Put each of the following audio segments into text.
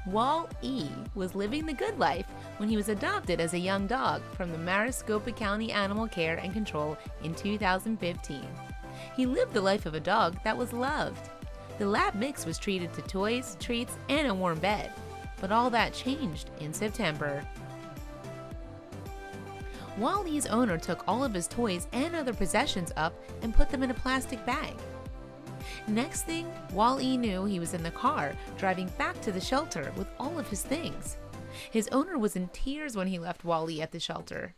Wall-E was living the good life when he was adopted as a young dog from the Maricopa County Animal Care and Control in 2015. He lived the life of a dog that was loved. The lab mix was treated to toys, treats, and a warm bed. But all that changed in September. Wall-E's owner took all of his toys and other possessions up and put them in a plastic bag. Next thing, Wall-E knew he was in the car, driving back to the shelter with all of his things. His owner was in tears when he left Wall-E at the shelter.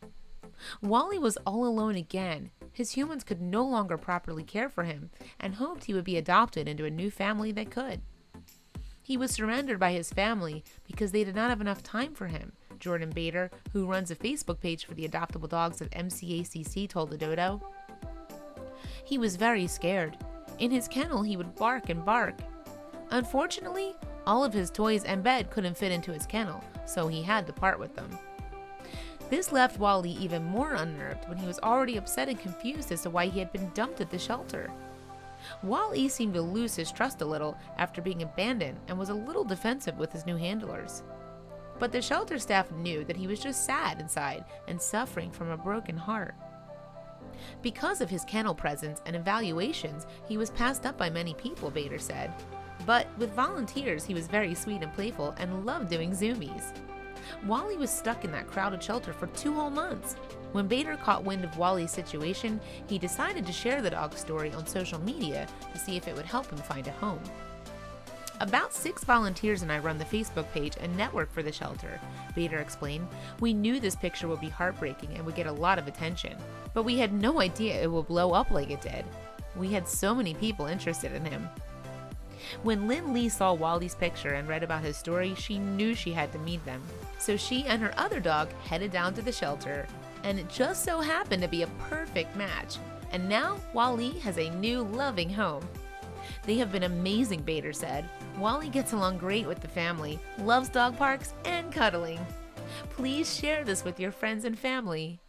Wall-E was all alone again. His humans could no longer properly care for him and hoped he would be adopted into a new family that could. He was surrendered by his family because they did not have enough time for him, Jordan Bader, who runs a Facebook page for the adoptable dogs of MCACC, told the Dodo. He was very scared. In his kennel, he would bark and bark. Unfortunately, all of his toys and bed couldn't fit into his kennel, so he had to part with them. This left Wall-E even more unnerved when he was already upset and confused as to why he had been dumped at the shelter. Wall-E seemed to lose his trust a little after being abandoned and was a little defensive with his new handlers. But the shelter staff knew that he was just sad inside and suffering from a broken heart. Because of his kennel presence and evaluations, he was passed up by many people, Bader said. But with volunteers, he was very sweet and playful and loved doing zoomies. Wall-E was stuck in that crowded shelter for 2 whole months. When Bader caught wind of Wall-E's situation, he decided to share the dog's story on social media to see if it would help him find a home. About 6 volunteers and I run the Facebook page and network for the shelter, Bader explained. We knew this picture would be heartbreaking and would get a lot of attention, but we had no idea it would blow up like it did. We had so many people interested in him. When Lynn Lee saw Wall-E's picture and read about his story, she knew she had to meet them. So she and her other dog headed down to the shelter, and it just so happened to be a perfect match. And now Wall-E has a new loving home. They have been amazing, Bader said. Wall-E gets along great with the family, loves dog parks, and cuddling. Please share this with your friends and family.